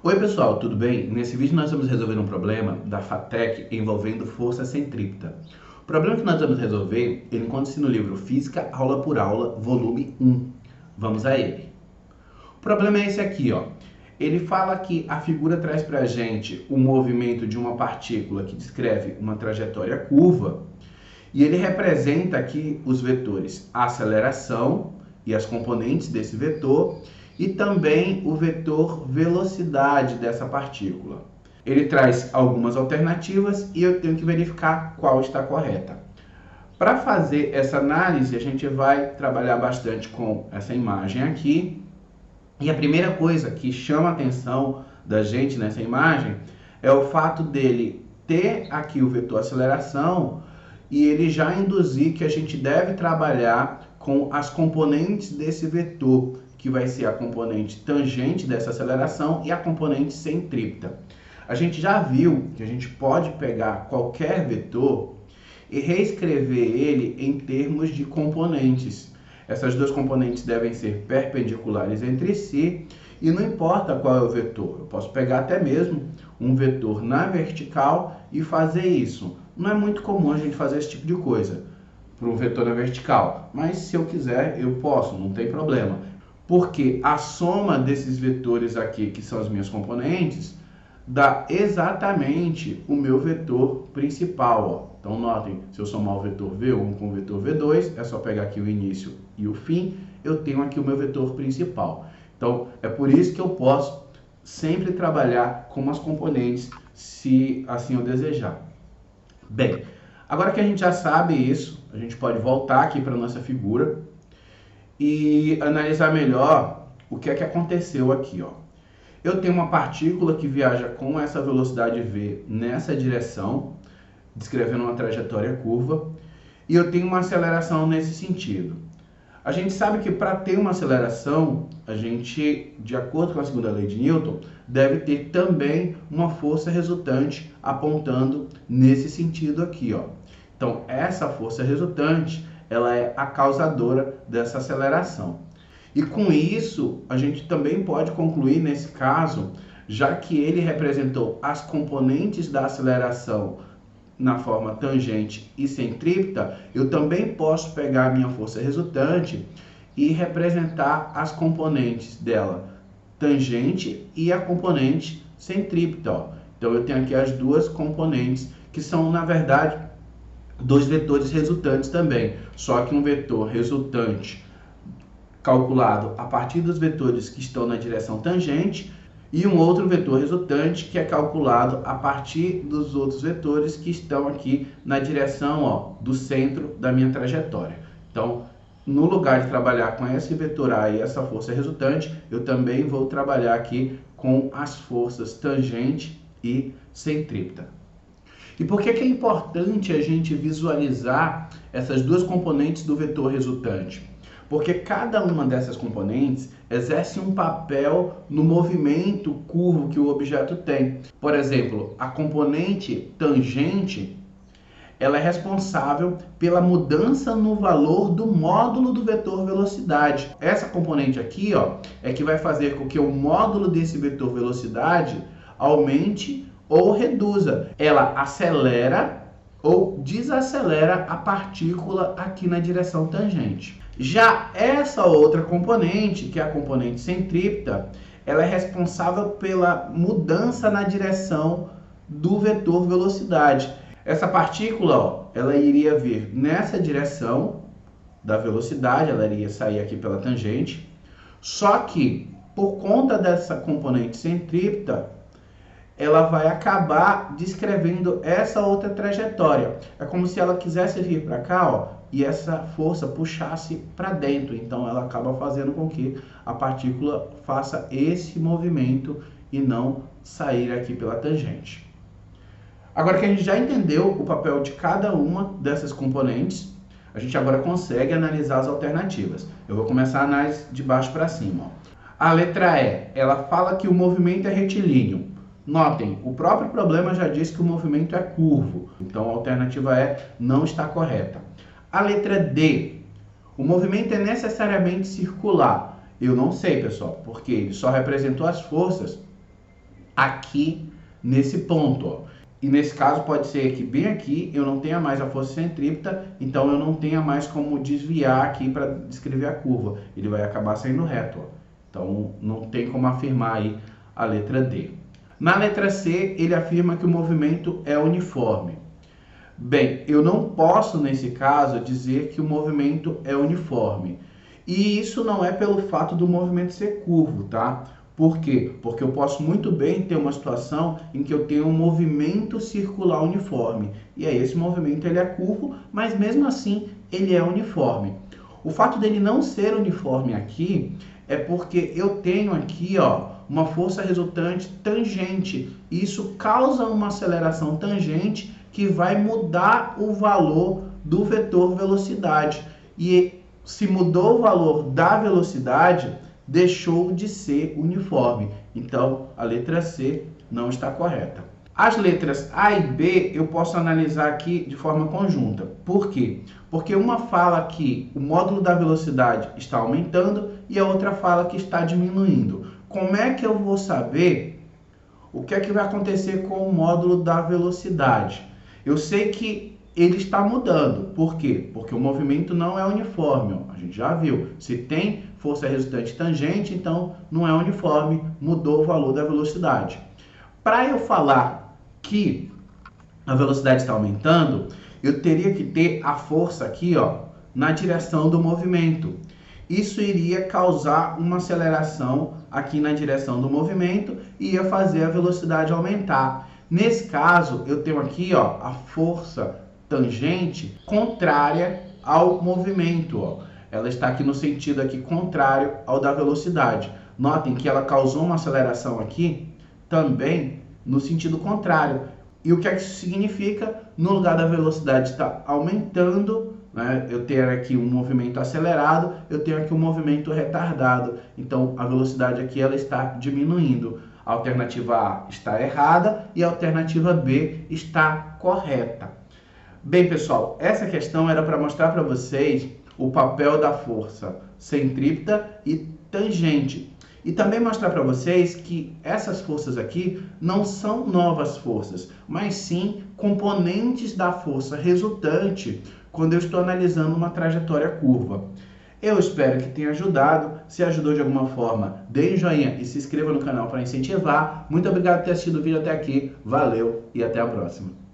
Oi pessoal, tudo bem? Nesse vídeo nós vamos resolver um problema da FATEC envolvendo força centrípeta. O problema que nós vamos resolver, ele encontra-se no livro Física, Aula por Aula, volume 1. Vamos a ele. O problema é esse aqui, ó. Ele fala que a figura traz pra gente o movimento de uma partícula que descreve uma trajetória curva e ele representa aqui os vetores aceleração e as componentes desse vetor e também o vetor velocidade dessa partícula. Ele traz algumas alternativas e eu tenho que verificar qual está correta. Para fazer essa análise, a gente vai trabalhar bastante com essa imagem aqui. E a primeira coisa que chama a atenção da gente nessa imagem é o fato dele ter aqui o vetor aceleração e ele já induzir que a gente deve trabalhar com as componentes desse vetor, que vai ser a componente tangente dessa aceleração e a componente centrípeta. A gente já viu que a gente pode pegar qualquer vetor e reescrever ele em termos de componentes. Essas duas componentes devem ser perpendiculares entre si e não importa qual é o vetor. Eu posso pegar até mesmo um vetor na vertical e fazer isso. Não é muito comum a gente fazer esse tipo de coisa para um vetor na vertical, mas se eu quiser eu posso, não tem problema. Porque a soma desses vetores aqui, que são as minhas componentes, dá exatamente o meu vetor principal. Ó. Então, notem, se eu somar o vetor V1 com o vetor V2, é só pegar aqui o início e o fim, eu tenho aqui o meu vetor principal. Então, é por isso que eu posso sempre trabalhar com as componentes, se assim eu desejar. Bem, agora que a gente já sabe isso, a gente pode voltar aqui para a nossa figura e analisar melhor o que é que aconteceu aqui, ó. Eu tenho uma partícula que viaja com essa velocidade v nessa direção, descrevendo uma trajetória curva, e eu tenho uma aceleração nesse sentido. A gente sabe que para ter uma aceleração, a gente, de acordo com a segunda lei de Newton, deve ter também uma força resultante apontando nesse sentido aqui, ó. Então, essa força resultante, ela é a causadora dessa aceleração. E com isso, a gente também pode concluir nesse caso, já que ele representou as componentes da aceleração na forma tangente e centrípeta, eu também posso pegar a minha força resultante e representar as componentes dela, tangente e a componente centrípeta. Ó. Então eu tenho aqui as duas componentes, que são, na verdade, dois vetores resultantes também, só que um vetor resultante calculado a partir dos vetores que estão na direção tangente e um outro vetor resultante que é calculado a partir dos outros vetores que estão aqui na direção, ó, do centro da minha trajetória. Então, no lugar de trabalhar com esse vetor A e essa força resultante, eu também vou trabalhar aqui com as forças tangente e centrípeta. E por que é importante a gente visualizar essas duas componentes do vetor resultante? Porque cada uma dessas componentes exerce um papel no movimento curvo que o objeto tem. Por exemplo, a componente tangente, ela é responsável pela mudança no valor do módulo do vetor velocidade. Essa componente aqui, ó, é que vai fazer com que o módulo desse vetor velocidade aumente ou reduza. Ela acelera ou desacelera a partícula aqui na direção tangente. Já essa outra componente, que é a componente centrípeta, ela é responsável pela mudança na direção do vetor velocidade. Essa partícula, ó, ela iria vir nessa direção da velocidade, ela iria sair aqui pela tangente, só que por conta dessa componente centrípeta, ela vai acabar descrevendo essa outra trajetória. É como se ela quisesse vir para cá, ó, e essa força puxasse para dentro. Então, ela acaba fazendo com que a partícula faça esse movimento e não sair aqui pela tangente. Agora que a gente já entendeu o papel de cada uma dessas componentes, a gente agora consegue analisar as alternativas. Eu vou começar a análise de baixo para cima. Ó. A letra E, ela fala que o movimento é retilíneo. Notem, o próprio problema já diz que o movimento é curvo, então a alternativa E não está correta. A letra D, o movimento é necessariamente circular. Eu não sei, pessoal, porque ele só representou as forças aqui nesse ponto, ó. E nesse caso pode ser que bem aqui eu não tenha mais a força centrípeta, então eu não tenha mais como desviar aqui para descrever a curva. Ele vai acabar saindo reto, ó. Então não tem como afirmar aí a letra D. Na letra C, ele afirma que o movimento é uniforme. Bem, eu não posso nesse caso dizer que o movimento é uniforme. E isso não é pelo fato do movimento ser curvo, tá? Por quê? Porque eu posso muito bem ter uma situação em que eu tenho um movimento circular uniforme. E aí esse movimento ele é curvo, mas mesmo assim ele é uniforme. O fato dele não ser uniforme aqui é porque eu tenho aqui, ó, uma força resultante tangente. Isso causa uma aceleração tangente que vai mudar o valor do vetor velocidade. E se mudou o valor da velocidade, deixou de ser uniforme. Então, a letra C não está correta. As letras A e B eu posso analisar aqui de forma conjunta. Por quê? Porque uma fala que o módulo da velocidade está aumentando e a outra fala que está diminuindo. Como é que eu vou saber o que é que vai acontecer com o módulo da velocidade? Eu sei que ele está mudando. Por quê? Porque o movimento não é uniforme. A gente já viu. Se tem força resultante tangente, então não é uniforme, mudou o valor da velocidade. Para eu falar que a velocidade está aumentando, eu teria que ter a força aqui, ó, na direção do movimento. Isso iria causar uma aceleração aqui na direção do movimento e ia fazer a velocidade aumentar. Nesse caso, eu tenho aqui, ó, a força tangente contrária ao movimento, ó. Ela está aqui no sentido aqui contrário ao da velocidade. Notem que ela causou uma aceleração aqui também no sentido contrário. E o que é que isso significa? No lugar da velocidade estar aumentando, né, eu tenho aqui um movimento acelerado, eu tenho aqui um movimento retardado. Então a velocidade aqui ela está diminuindo. A alternativa A está errada e a alternativa B está correta. Bem, pessoal, essa questão era para mostrar para vocês o papel da força centrípeta e tangente. E também mostrar para vocês que essas forças aqui não são novas forças, mas sim componentes da força resultante quando eu estou analisando uma trajetória curva. Eu espero que tenha ajudado. Se ajudou de alguma forma, dê um joinha e se inscreva no canal para incentivar. Muito obrigado por ter assistido o vídeo até aqui. Valeu e até a próxima.